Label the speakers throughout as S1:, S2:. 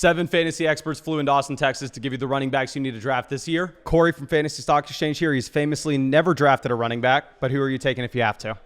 S1: 7 fantasy experts flew into Austin, Texas to give you the running backs you need to draft this year. Corey from Fantasy Stock Exchange here. He's famously never drafted a running back, but who are you taking if you have to?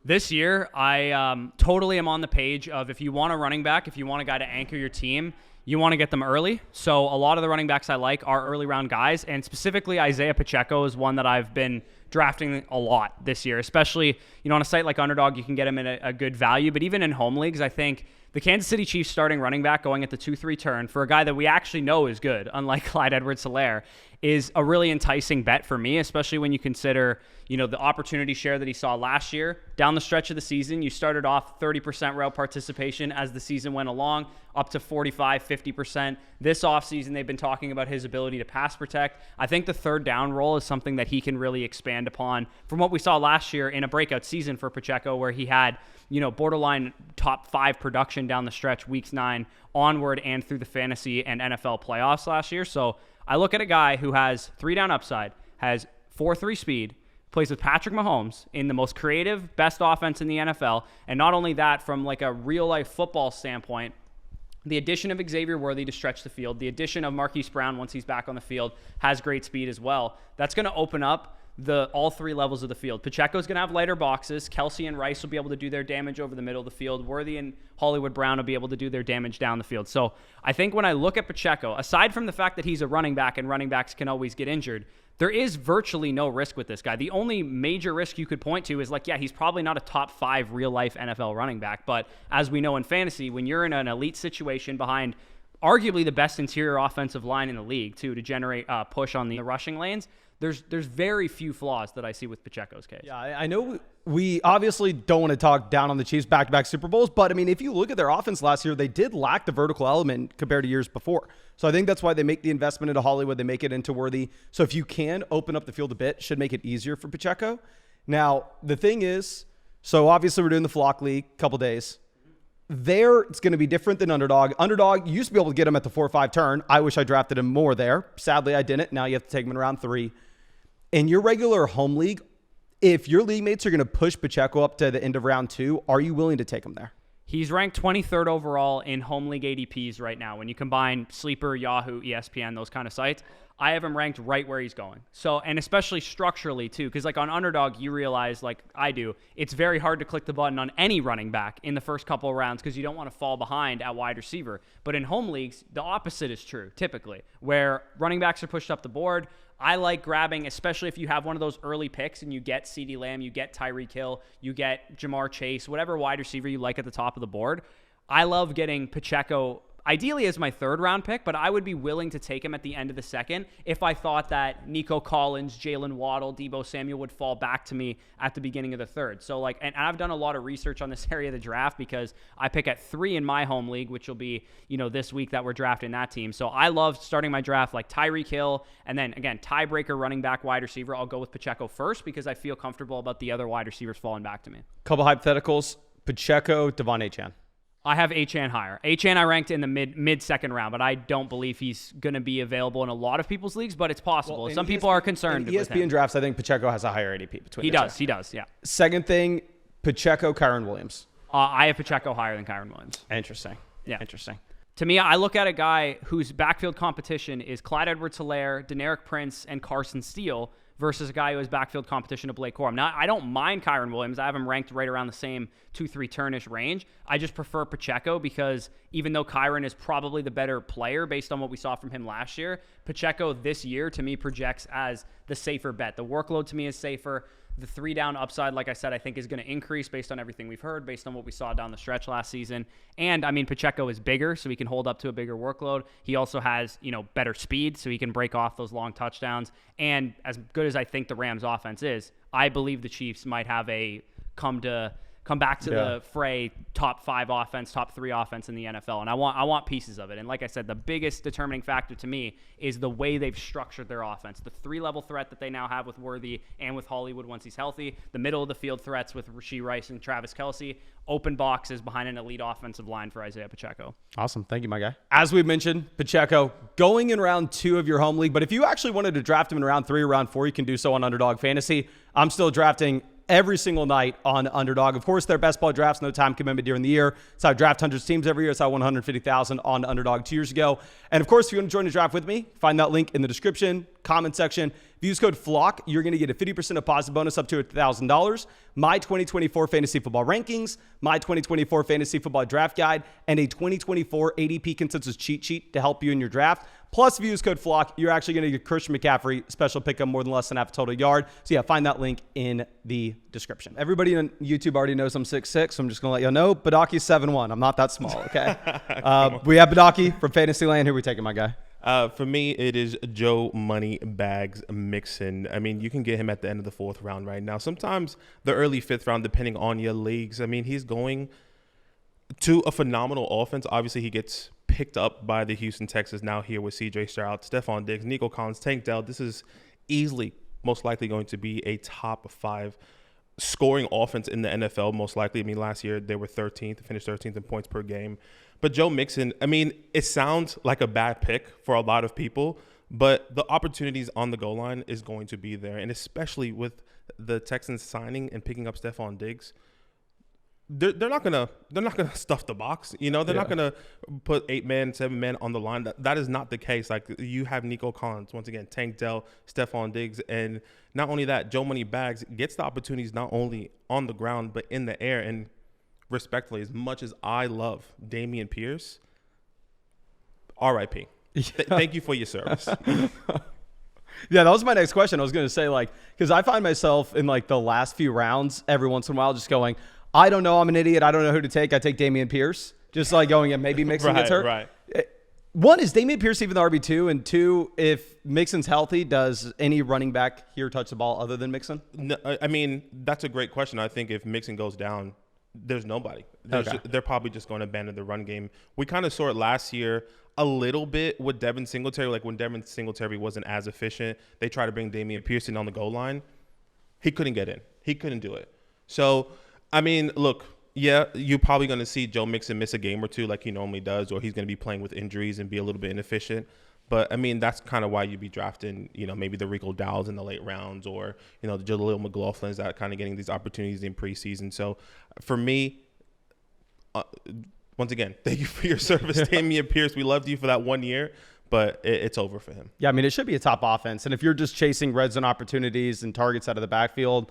S2: This year, I totally am on the page of if you want a running back, if you want a guy to anchor your team, you want to get them early. So a lot of the running backs I like are early round guys, and specifically Isiah Pacheco is one that I've been drafting a lot this year, especially on a site like Underdog, you can get him at a good value, but even in home leagues, I think the Kansas City Chiefs starting running back going at the 2-3 turn for a guy that we actually know is good, unlike Clyde Edwards-Helaire, is a really enticing bet for me, especially when you consider, the opportunity share that he saw last year. Down the stretch of the season, you started off 30% route participation as the season went along, up to 45, 50%. This offseason, they've been talking about his ability to pass protect. I think the third down role is something that he can really expand upon from what we saw last year in a breakout season for Pacheco, where he had, borderline top 5 production down the stretch, weeks 9 onward and through the fantasy and NFL playoffs last year. So I look at a guy who has 3 down upside, has 4.3 speed, plays with Patrick Mahomes in the most creative, best offense in the NFL. And not only that, from like a real-life football standpoint, the addition of Xavier Worthy to stretch the field, the addition of Marquise Brown once he's back on the field, has great speed as well. That's going to open up all 3 levels of the field. Pacheco's going to have lighter boxes. Kelsey and Rice will be able to do their damage over the middle of the field. Worthy and Hollywood Brown will be able to do their damage down the field. So I think when I look at Pacheco, aside from the fact that he's a running back and running backs can always get injured, there is virtually no risk with this guy. The only major risk you could point to is he's probably not a top 5 real-life NFL running back. But as we know in fantasy, when you're in an elite situation behind arguably the best interior offensive line in the league, too, to generate push on the rushing lanes, there's very few flaws that I see with Pacheco's case.
S1: Yeah, I know we obviously don't want to talk down on the Chiefs back-to-back Super Bowls, but, if you look at their offense last year, they did lack the vertical element compared to years before. So I think that's why they make the investment into Hollywood. They make it into Worthy. So if you can open up the field a bit, should make it easier for Pacheco. Now, the thing is, so obviously we're doing the Flock League a couple days. There, it's going to be different than Underdog. Underdog, you used to be able to get him at the 4-5 turn. I wish I drafted him more there. Sadly, I didn't. Now you have to take him in round 3. In your regular home league, if your league mates are going to push Pacheco up to the end of round 2, are you willing to take him there?
S2: He's ranked 23rd overall in home league ADPs right now. When you combine Sleeper, Yahoo, ESPN, those kind of sites, I have him ranked right where he's going. So, and especially structurally too, because on Underdog, you realize, like I do, it's very hard to click the button on any running back in the first couple of rounds because you don't want to fall behind at wide receiver. But in home leagues, the opposite is true, typically, where running backs are pushed up the board. I like grabbing, especially if you have one of those early picks and you get CeeDee Lamb, you get Tyreek Hill, you get Jamar Chase, whatever wide receiver you like at the top of the board. I love getting Pacheco ideally as my 3rd round pick, but I would be willing to take him at the end of the 2nd if I thought that Nico Collins, Jalen Waddle, Deebo Samuel would fall back to me at the beginning of the 3rd. So and I've done a lot of research on this area of the draft because I pick at 3 in my home league, which will be, this week that we're drafting that team. So I love starting my draft like Tyreek Hill, and then again, tiebreaker running back wide receiver. I'll go with Pacheco first because I feel comfortable about the other wide receivers falling back to me.
S1: Couple hypotheticals: Pacheco, Devon Achane.
S2: I have Achane higher. Achane I ranked in the mid second round, but I don't believe he's going to be available in a lot of people's leagues, but it's possible. Well, some people are concerned.
S1: In ESPN drafts, I think Pacheco has a higher ADP between
S2: He does, yeah.
S1: Second thing, Pacheco, Kyren Williams.
S2: I have Pacheco higher than Kyren Williams.
S1: Interesting.
S2: Yeah.
S1: Interesting.
S2: To me, I look at a guy whose backfield competition is Clyde Edwards-Helaire, Deneric Prince, and Carson Steele versus a guy who has backfield competition to Blake Corum. Now, I don't mind Kyren Williams. I have him ranked right around the same 2-3 turnish range. I just prefer Pacheco because even though Kyren is probably the better player based on what we saw from him last year, Pacheco this year to me projects as the safer bet. The workload to me is safer. The 3 down upside, like I said, I think is going to increase based on everything we've heard, based on what we saw down the stretch last season. And, Pacheco is bigger, so he can hold up to a bigger workload. He also has, better speed, so he can break off those long touchdowns. And as good as I think the Rams' offense is, I believe the Chiefs might have a come back to the fray, top 5 offense, top 3 offense in the NFL. And I want pieces of it. And like I said, the biggest determining factor to me is the way they've structured their offense. The 3-level threat that they now have with Worthy and with Hollywood once he's healthy. The middle of the field threats with Rashee Rice and Travis Kelce. Open boxes behind an elite offensive line for Isiah Pacheco.
S1: Awesome. Thank you, my guy. As we mentioned, Pacheco going in round 2 of your home league. But if you actually wanted to draft him in round 3 or round 4, you can do so on Underdog Fantasy. I'm still drafting every single night on Underdog. Of course, their best ball drafts, no time commitment during the year. It's how I draft hundreds of teams every year. It's how I won 150,000 on Underdog 2 years ago. And of course, if you want to join the draft with me, find that link in the description, comment section. If you use code FLOCK, you're going to get a 50% deposit bonus up to $1,000, my 2024 fantasy football rankings, my 2024 fantasy football draft guide, and a 2024 ADP consensus cheat sheet to help you in your draft. Plus, if you use code FLOCK, you're actually going to get Christian McCaffrey special pickup more than less than half a total yard. So yeah, find that link in the description. Everybody on YouTube already knows I'm 6'6", so I'm just going to let you know. Badaki's 7'1". I'm not that small, okay? We have Badaki from Fantasyland. Who are we taking, my guy?
S3: For me, it is Joe Money Bags Mixon. I mean, you can get him at the end of the 4th round right now. Sometimes the early 5th round, depending on your leagues. I mean, he's going to a phenomenal offense. Obviously, he gets picked up by the Houston Texans now here with C.J. Stroud, Stephon Diggs, Nico Collins, Tank Dell. This is easily, most likely going to be a top 5 scoring offense in the NFL, most likely. I mean, last year they were 13th, finished 13th in points per game. But Joe Mixon, I mean, it sounds like a bad pick for a lot of people, but the opportunities on the goal line is going to be there. And especially with the Texans signing and picking up Stephon Diggs, they're not gonna stuff the box. You know, they're not gonna put 8-man, 7-man on the line. That is not the case. Like, you have Nico Collins, once again, Tank Dell, Stephon Diggs, and not only that, Joe Money Bags gets the opportunities not only on the ground but in the air. And respectfully, as much as I love Dameon Pierce, R.I.P. Thank you for your service.
S1: Yeah, that was my next question. I was going to say, like, because I find myself in, like, the last few rounds every once in a while just going, I don't know, I'm an idiot, I don't know who to take. I take Dameon Pierce. Just like going, and maybe Mixon gets hurt.
S3: Right.
S1: One, is Dameon Pierce even the RB2? And two, if Mixon's healthy, does any running back here touch the ball other than Mixon?
S3: No, I mean, that's a great question. I think if Mixon goes down, there's nobody. They're probably just going to abandon the run game. We kind of saw it last year a little bit with Devin Singletary. Like, when Devin Singletary wasn't as efficient, they tried to bring Dameon Pierce in on the goal line. He couldn't get in. He couldn't do it. So, I mean, look, yeah, you're probably going to see Joe Mixon miss a game or two like he normally does, or he's going to be playing with injuries and be a little bit inefficient. But, I mean, that's kind of why you'd be drafting, you know, maybe the Rico Dowdles in the late rounds, or, you know, the Jaleel McLaughlin's that kind of getting these opportunities in preseason. So, for me, once again, thank you for your service, Dameon Pierce. We loved you for that 1 year, but it's over for him.
S1: Yeah, I mean, it should be a top offense. And if you're just chasing red zone opportunities and targets out of the backfield,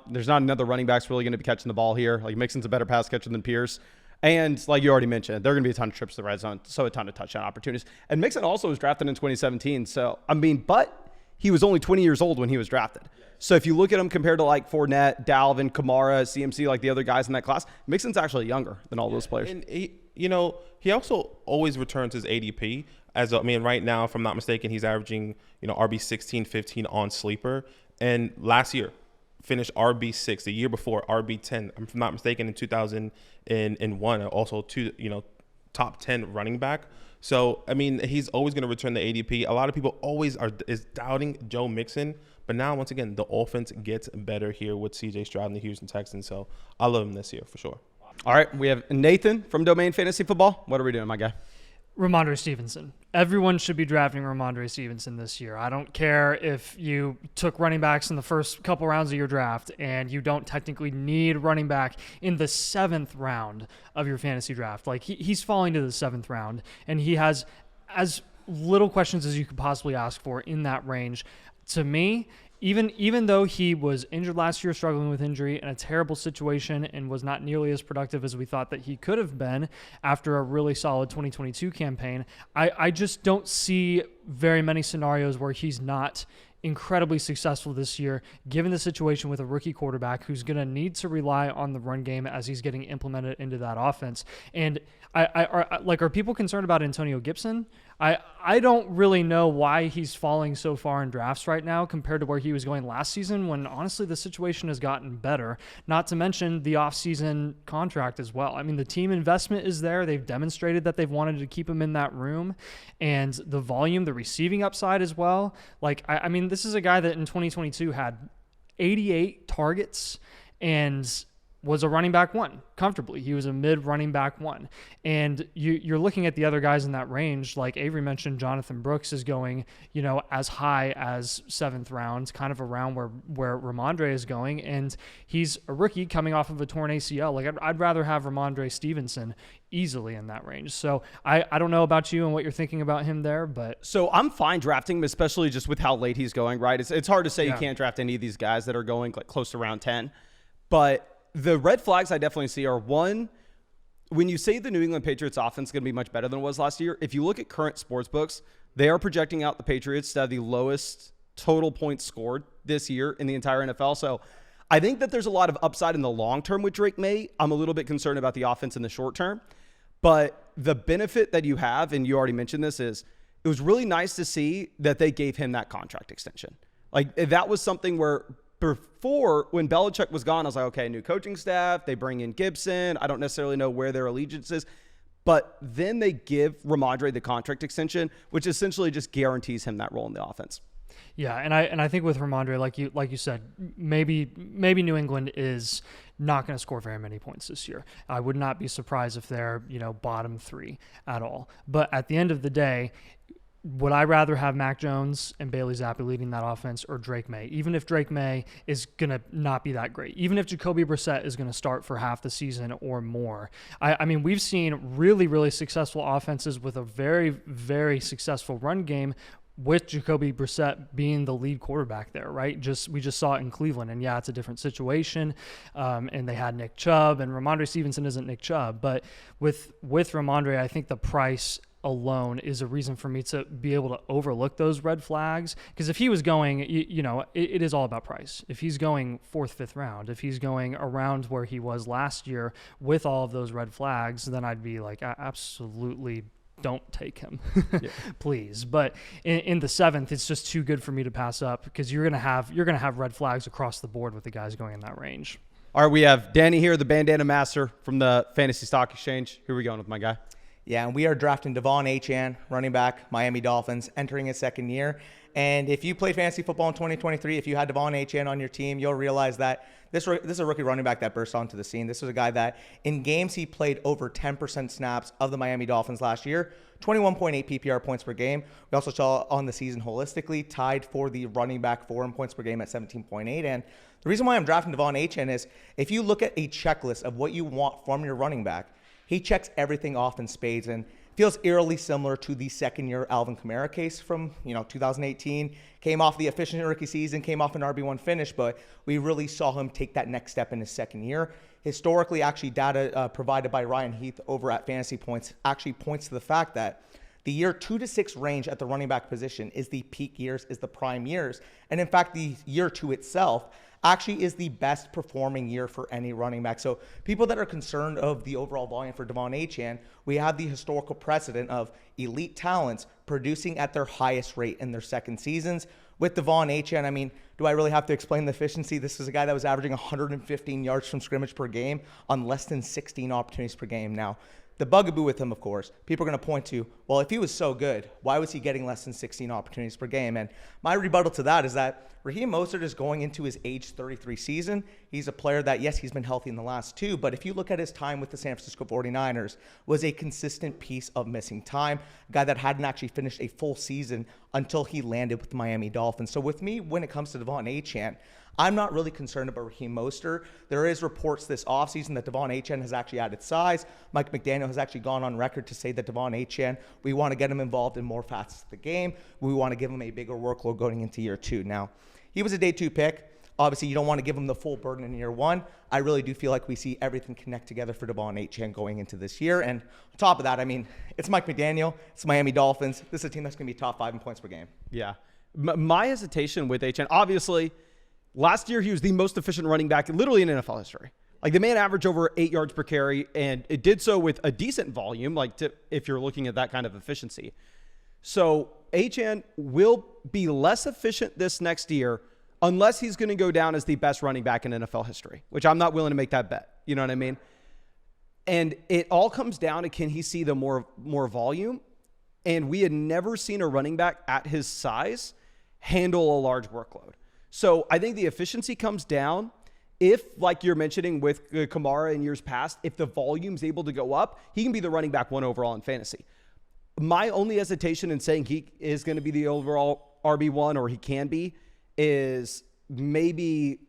S1: there's not another running back's really going to be catching the ball here. Like, Mixon's a better pass catcher than Pierce. And like you already mentioned, there are going to be a ton of trips to the red zone, so a ton of touchdown opportunities. And Mixon also was drafted in 2017. So, I mean, but he was only 20 years old when he was drafted. So if you look at him compared to like Fournette, Dalvin, Kamara, CMC, like the other guys in that class, Mixon's actually younger than all those players.
S3: And he also always returns his ADP. Right now, if I'm not mistaken, he's averaging, RB 16, 15 on Sleeper. And last year, finished RB6. The year before, RB10. I'm not mistaken, in 2001. Also, top 10 running back. So, I mean, he's always going to return the ADP. A lot of people is doubting Joe Mixon. But now, once again, the offense gets better here with C.J. Stroud and the Houston Texans. So, I love him this year for sure.
S1: All right, we have Nathan from Domain Fantasy Football. What are we doing, my guy?
S4: Rhamondre Stevenson. Everyone should be drafting Rhamondre Stevenson this year. I don't care if you took running backs in the first couple rounds of your draft and you don't technically need running back in the 7th round of your fantasy draft. Like, he's falling to the 7th round, and he has as little questions as you could possibly ask for in that range. To me, even though he was injured last year, struggling with injury in a terrible situation, and was not nearly as productive as we thought that he could have been after a really solid 2022 campaign, I just don't see very many scenarios where he's not incredibly successful this year, given the situation with a rookie quarterback who's going to need to rely on the run game as he's getting implemented into that offense. And are people concerned about Antonio Gibson? I don't really know why he's falling so far in drafts right now compared to where he was going last season, when honestly the situation has gotten better, not to mention the offseason contract as well. I mean, the team investment is there. They've demonstrated that they've wanted to keep him in that room, and the volume, the receiving upside as well. Like, I mean, this is a guy that in 2022 had 88 targets and was a running back one comfortably. He was a mid running back one. And you're looking at the other guys in that range, like Avery mentioned, Jonathan Brooks is going, as high as 7th round, kind of around where Rhamondre is going. And he's a rookie coming off of a torn ACL. Like I'd rather have Rhamondre Stevenson easily in that range. So I don't know about you and what you're thinking about him there, but
S1: so I'm fine drafting him, especially just with how late he's going, right? It's hard to say you can't draft any of these guys that are going like close to round 10. But the red flags I definitely see are, one, when you say the New England Patriots offense is going to be much better than it was last year, if you look at current sports books, they are projecting out the Patriots to have the lowest total points scored this year in the entire NFL. So I think that there's a lot of upside in the long term with Drake May. I'm a little bit concerned about the offense in the short term. But the benefit that you have, and you already mentioned this, is it was really nice to see that they gave him that contract extension. Like that was something where before, when Belichick was gone, I was like, okay, new coaching staff, they bring in Gibson. I don't necessarily know where their allegiance is. But then they give Rhamondre the contract extension, which essentially just guarantees him that role in the offense.
S4: Yeah, and I think with Rhamondre, like you said, maybe New England is not going to score very many points this year. I would not be surprised if they're bottom 3 at all. But at the end of the day, would I rather have Mac Jones and Bailey Zappi leading that offense or Drake May? Even if Drake May is going to not be that great, even if Jacoby Brissett is going to start for half the season or more. I mean, we've seen really, really successful offenses with a very, very successful run game with Jacoby Brissett being the lead quarterback there, right? We just saw it in Cleveland, and yeah, it's a different situation. And they had Nick Chubb, and Rhamondre Stevenson isn't Nick Chubb, but with Rhamondre, I think the price alone is a reason for me to be able to overlook those red flags. Because if he was going, it is all about price. If he's going 4th, 5th round, if he's going around where he was last year with all of those red flags, then I'd be like, absolutely don't take him, please. But in the 7th, it's just too good for me to pass up, because you're gonna have red flags across the board with the guys going in that range.
S1: All right, we have Danny here, the bandana master from the Fantasy Stock Exchange. Who are we going with, my guy?
S5: Yeah, and we are drafting Devon Achane, running back, Miami Dolphins, entering his 2nd year. And if you played fantasy football in 2023, if you had Devon Achane on your team, you'll realize that this is a rookie running back that burst onto the scene. This was a guy that in games he played over 10% snaps of the Miami Dolphins last year, 21.8 PPR points per game. We also saw on the season holistically, tied for the running back 4 in points per game at 17.8. And the reason why I'm drafting Devon Achane is if you look at a checklist of what you want from your running back, he checks everything off in spades and feels eerily similar to the 2nd-year Alvin Kamara case from 2018. Came off the efficient rookie season, came off an RB1 finish, but we really saw him take that next step in his 2nd year. Historically, actually, data provided by Ryan Heath over at Fantasy Points actually points to the fact that the year 2 to 6 range at the running back position is the peak years, is the prime years. And in fact, the year 2 itself actually is the best performing year for any running back. So people that are concerned of the overall volume for Devon Achane, we have the historical precedent of elite talents producing at their highest rate in their 2nd seasons. With Devon Achane, I mean, do I really have to explain the efficiency? This is a guy that was averaging 115 yards from scrimmage per game on less than 16 opportunities per game. Now, the bugaboo with him, of course, people are going to point to, well, if he was so good, why was he getting less than 16 opportunities per game? And my rebuttal to that is that Raheem Mostert is going into his age 33 season. He's a player that, yes, he's been healthy in the last 2, but if you look at his time with the San Francisco 49ers, was a consistent piece of missing time, a guy that hadn't actually finished a full season until he landed with the Miami Dolphins. So with me, when it comes to Devon Achane, I'm not really concerned about Raheem Mostert. There is reports this offseason that Devon Achane has actually added size. Mike McDaniel has actually gone on record to say that Devon Achane, we want to get him involved in more facets of the game. We want to give him a bigger workload going into year 2. Now, he was a day 2 pick. Obviously, you don't want to give him the full burden in year 1. I really do feel like we see everything connect together for Devon Achane going into this year. And on top of that, I mean, it's Mike McDaniel. It's Miami Dolphins. This is a team that's going to be top 5 in points per game.
S1: Yeah. My hesitation with Achane, obviously, last year he was the most efficient running back literally in NFL history. Like the man averaged over 8 yards per carry, and it did so with a decent volume, if you're looking at that kind of efficiency. So Achane will be less efficient this next year unless he's going to go down as the best running back in NFL history, which I'm not willing to make that bet. You know what I mean? And it all comes down to, can he see the more volume? And we had never seen a running back at his size handle a large workload. So I think the efficiency comes down, if, like you're mentioning with Kamara in years past, if the volume's able to go up, he can be the running back 1 overall in fantasy. My only hesitation in saying he is going to be the overall RB1, or he can be, is maybe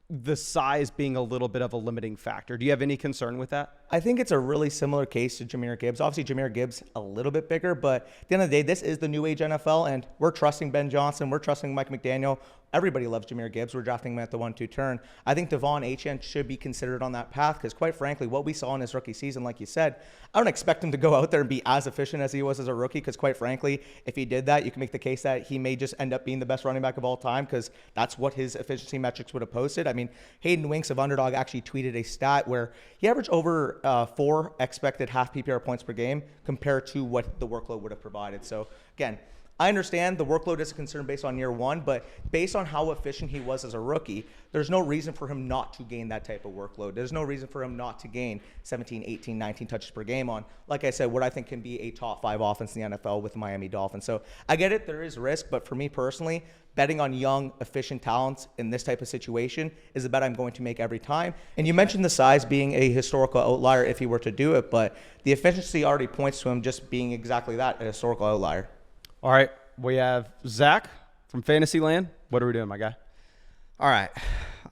S1: the size being a little bit of a limiting factor. Do you have any concern with that?
S5: I think it's a really similar case to Jahmyr Gibbs. Obviously, Jahmyr Gibbs a little bit bigger, but at the end of the day, this is the new age NFL, and we're trusting Ben Johnson. We're trusting Mike McDaniel. Everybody loves Jahmyr Gibbs. We're drafting him at the 1-2 turn. I think Devon Achane should be considered on that path because, quite frankly, what we saw in his rookie season, like you said, I don't expect him to go out there and be as efficient as he was as a rookie because, quite frankly, if he did that, you can make the case that he may just end up being the best running back of all time because that's what his efficiency metrics would have posted. I mean, Hayden Winks of Underdog actually tweeted a stat where he averaged over 4 expected half PPR points per game compared to what the workload would have provided. So, again, I understand the workload is a concern based on year 1, but based on how efficient he was as a rookie, there's no reason for him not to gain that type of workload. There's no reason for him not to gain 17, 18, 19 touches per game on, like I said, what I think can be a top 5 offense in the NFL with the Miami Dolphins. So I get it, there is risk, but for me personally, betting on young, efficient talents in this type of situation is a bet I'm going to make every time. And you mentioned the size being a historical outlier if he were to do it, but the efficiency already points to him just being exactly that, a historical outlier.
S1: All right, we have Zach from Fantasyland. What are we doing, my guy?
S6: All right.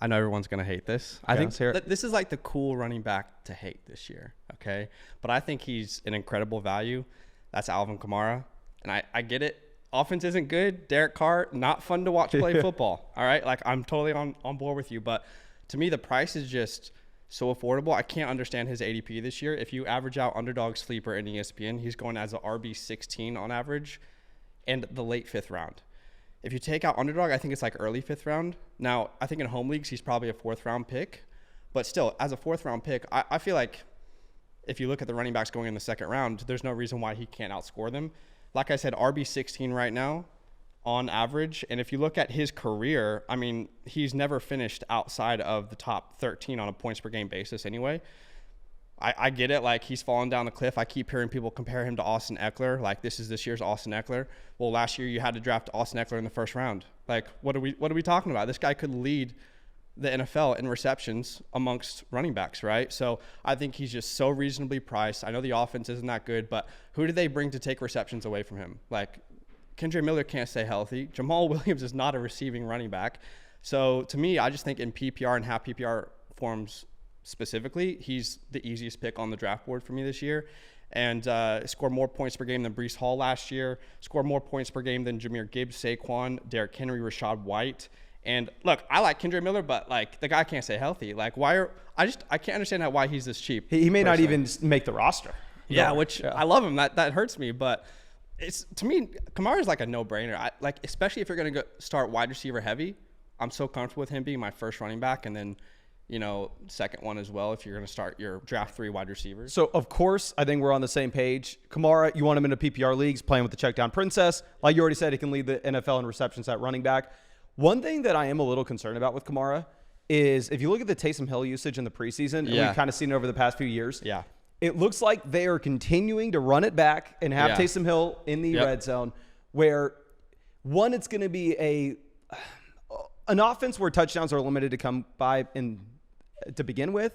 S6: I know everyone's going to hate this. I think
S1: let's hear it.
S6: this is like the cool running back to hate this year, okay? But I think he's an incredible value. That's Alvin Kamara. And I get it. Offense isn't good. Derek Carr, not fun to watch play football, all right? Like, I'm totally on board with you. But to me, the price is just so affordable. I can't understand his ADP this year. If you average out Underdog Sleeper in ESPN, he's going as a RB16 on average and the late 5th round. If you take out Underdog, I think it's like early 5th round. Now, I think in home leagues, he's probably a 4th round pick. But still, as a 4th round pick, I feel like if you look at the running backs going in the 2nd round, there's no reason why he can't outscore them. Like I said, RB16 right now on average. And if you look at his career, I mean, he's never finished outside of the top 13 on a points per game basis anyway. I get it. Like, he's fallen down the cliff. I keep hearing people compare him to Austin Eckler. Like, this is this year's Austin Eckler. Well, last year you had to draft Austin Eckler in the 1st round. Like, what are we talking about? This guy could lead the NFL in receptions amongst running backs, right? So I think he's just so reasonably priced. I know the offense isn't that good, but who did they bring to take receptions away from him? Like, Kendre Miller can't stay healthy. Jamal Williams is not a receiving running back. So to me, I just think in PPR and half PPR forms specifically, he's the easiest pick on the draft board for me this year. And scored more points per game than Breece Hall last year, scored more points per game than Jahmyr Gibbs, Saquon, Derrick Henry, Rashad White. And look, I like Kendre Miller, but like, the guy can't stay healthy. Like, I can't understand why he's this cheap.
S1: He may not even make the roster.
S6: Yeah, I love him. That hurts me, but it's, to me, Kamara is like a no-brainer. Like, especially if you're going to start wide receiver heavy, I'm so comfortable with him being my first running back, and then, you know, second one as well if you're going to start your draft 3 wide receivers.
S1: So, of course, I think we're on the same page. Kamara, you want him in a PPR leagues, playing with the check down princess. Like you already said, he can lead the NFL in receptions at running back. One thing that I am a little concerned about with Kamara is if you look at the Taysom Hill usage in the preseason, and we've kind of seen it over the past few years, it looks like they are continuing to run it back and have Taysom Hill in the red zone, where, one, it's going to be an offense where touchdowns are limited to come by to begin with.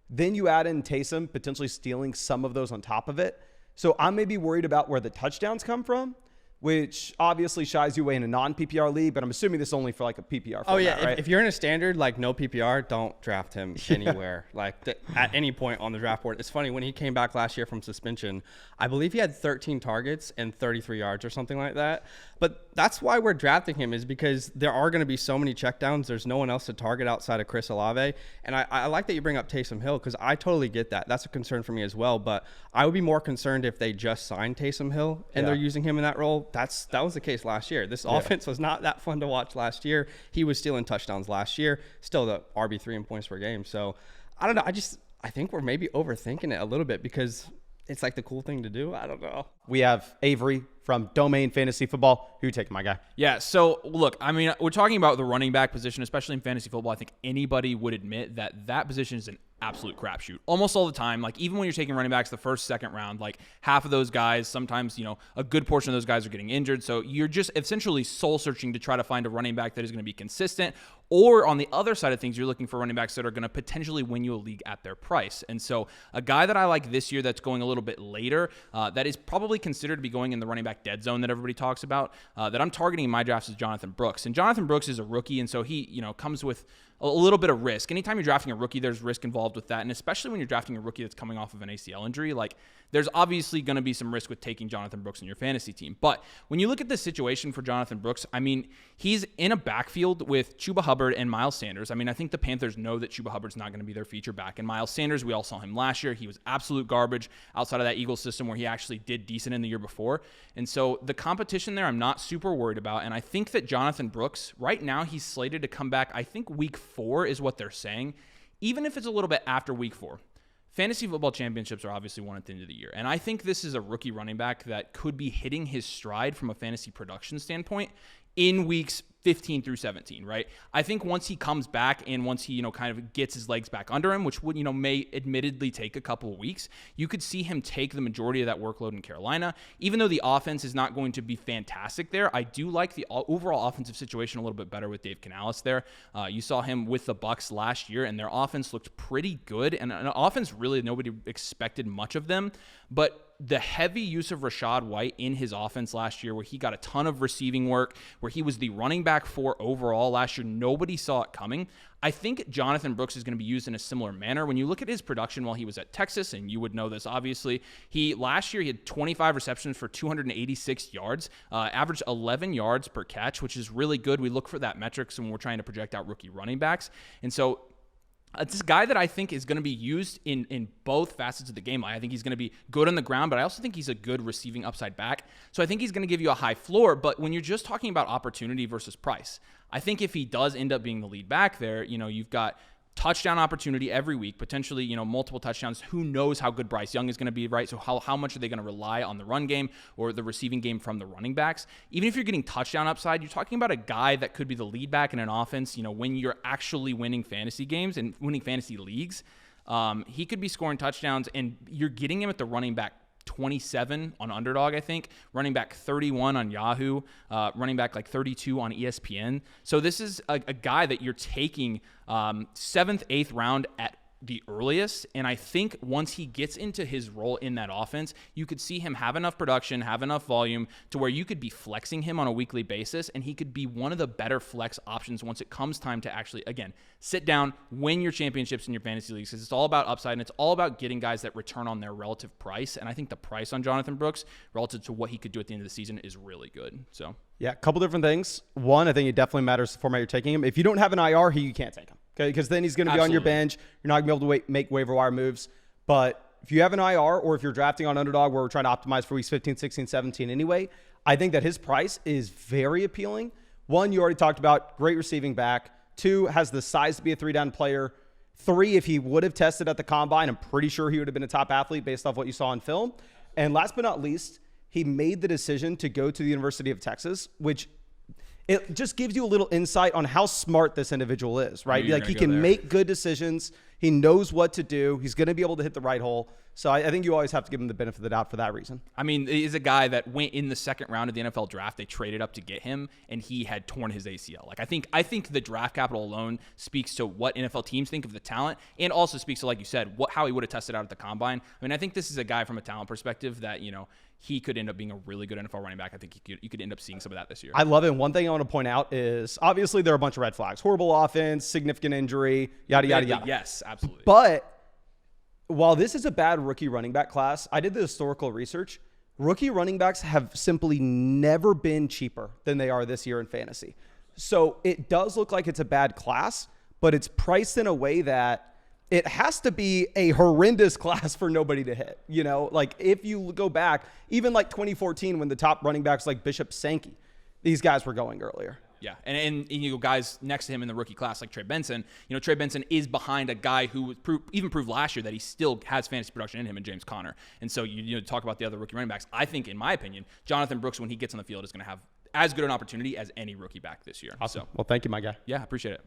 S1: Then you add in Taysom potentially stealing some of those on top of it. So I'm maybe worried about where the touchdowns come from, which obviously shies you away in a non-PPR league, but I'm assuming this is only for like a PPR format,
S6: oh, yeah.
S1: right?
S6: If you're in a standard, like no PPR, don't draft him anywhere, like at any point on the draft board. It's funny, when he came back last year from suspension, I believe he had 13 targets and 33 yards or something like that. But that's why we're drafting him, is because there are going to be so many checkdowns. There's no one else to target outside of Chris Olave. And I like that you bring up Taysom Hill, because I totally get that. That's a concern for me as well. But I would be more concerned if they just signed Taysom Hill and they're using him in that role. That was the case last year. This offense was not that fun to watch last year. He was stealing touchdowns last year, still the RB3 in points per game. So I don't know. I think we're maybe overthinking it a little bit because it's like the cool thing to do. I don't know.
S1: We have Avery from Domain Fantasy Football. who you taking, my guy?
S7: Yeah, so look, I mean, we're talking about the running back position, especially in fantasy football. I think anybody would admit that position is an absolute crapshoot almost all the time. Like, even when you're taking running backs the first, second round, like half of those guys, sometimes, a good portion of those guys are getting injured. So you're just essentially soul searching to try to find a running back that is going to be consistent. Or on the other side of things, you're looking for running backs that are going to potentially win you a league at their price. And so a guy that I like this year that's going a little bit later, that is probably considered to be going in the running back dead zone that everybody talks about, that I'm targeting in my drafts is Jonathan Brooks. And Jonathan Brooks is a rookie, and so he, comes with a little bit of risk. Anytime you're drafting a rookie, there's risk involved with that. And especially when you're drafting a rookie that's coming off of an ACL injury, like there's obviously going to be some risk with taking Jonathan Brooks in your fantasy team. But when you look at the situation for Jonathan Brooks, I mean, he's in a backfield with Chuba Hubbard and Miles Sanders. I mean, I think the Panthers know that Chuba Hubbard's not going to be their feature back. And Miles Sanders, we all saw him last year. He was absolute garbage outside of that Eagles system where he actually did decent in the year before. And so the competition there, I'm not super worried about. And I think that Jonathan Brooks, right now, he's slated to come back. I think week 4 is what they're saying, even if it's a little bit after week 4. Fantasy football championships are obviously won at the end of the year. And I think this is a rookie running back that could be hitting his stride from a fantasy production standpoint in weeks 15 through 17, right? I think once he comes back and once he, kind of gets his legs back under him, which would, may admittedly take a couple of weeks, you could see him take the majority of that workload in Carolina. Even though the offense is not going to be fantastic there, I do like the overall offensive situation a little bit better with Dave Canales there. You saw him with the Bucs last year, and their offense looked pretty good. And an offense really nobody expected much of them, but the heavy use of Rachaad White in his offense last year, where he got a ton of receiving work, where he was the running back 4 overall last year, nobody saw it coming. I think Jonathan Brooks is going to be used in a similar manner. When you look at his production while he was at Texas, and you would know this obviously, last year he had 25 receptions for 286 yards, averaged 11 yards per catch, which is really good. We look for that metrics when we're trying to project out rookie running backs. And so it's a guy that I think is going to be used in both facets of the game. I think he's going to be good on the ground, but I also think he's a good receiving upside back. So I think he's going to give you a high floor. But when you're just talking about opportunity versus price, I think if he does end up being the lead back there, you've got touchdown opportunity every week, potentially, multiple touchdowns. Who knows how good Bryce Young is going to be, right? So how much are they going to rely on the run game or the receiving game from the running backs? Even if you're getting touchdown upside, you're talking about a guy that could be the lead back in an offense, when you're actually winning fantasy games and winning fantasy leagues. He could be scoring touchdowns, and you're getting him at the running back 27 on Underdog, I think, running back 31 on Yahoo, running back like 32 on ESPN. So this is a guy that you're taking 7th, 8th round at the earliest, and I think once he gets into his role in that offense, you could see him have enough production, have enough volume to where you could be flexing him on a weekly basis, and he could be one of the better flex options once it comes time to actually, again, sit down, win your championships in your fantasy leagues, because it's all about upside, and it's all about getting guys that return on their relative price, and I think the price on Jonathan Brooks relative to what he could do at the end of the season is really good. So
S1: yeah, a couple different things. One, I think it definitely matters the format you're taking him. If you don't have an IR, you can't take him. Okay, because then he's going to be on your bench. You're not going to be able to make waiver wire moves. But if you have an IR, or if you're drafting on Underdog where we're trying to optimize for weeks 15, 16, 17 anyway, I think that his price is very appealing. One, you already talked about, great receiving back. 2, has the size to be a 3-down player. 3, if he would have tested at the combine, I'm pretty sure he would have been a top athlete based off what you saw in film. And last but not least, he made the decision to go to the University of Texas, which it just gives you a little insight on how smart this individual is, right? Like, he can make good decisions. He knows what to do. He's going to be able to hit the right hole. So I think you always have to give him the benefit of the doubt for that reason.
S7: I mean, he's a guy that went in the 2nd round of the NFL draft. They traded up to get him, and he had torn his ACL. Like, I think the draft capital alone speaks to what NFL teams think of the talent, and also speaks to, like you said, how he would have tested out at the combine. I mean, I think this is a guy from a talent perspective that, he could end up being a really good NFL running back. I think you could end up seeing some of that this year.
S1: I love it. And one thing I want to point out is, obviously, there are a bunch of red flags. Horrible offense, significant injury, yada, yada, yada.
S7: Yes, absolutely.
S1: But while this is a bad rookie running back class, I did the historical research. Rookie running backs have simply never been cheaper than they are this year in fantasy. So it does look like it's a bad class, but it's priced in a way that it has to be a horrendous class for nobody to hit. Like, if you go back, even like 2014, when the top running backs like Bishop Sankey, these guys were going earlier.
S7: Yeah, and guys next to him in the rookie class like Trey Benson. Trey Benson is behind a guy who even proved last year that he still has fantasy production in him, and James Conner. And so you talk about the other rookie running backs. I think, in my opinion, Jonathan Brooks, when he gets on the field, is going to have as good an opportunity as any rookie back this year.
S1: Awesome.
S7: So,
S1: Well, thank you, my guy.
S7: yeah, appreciate it.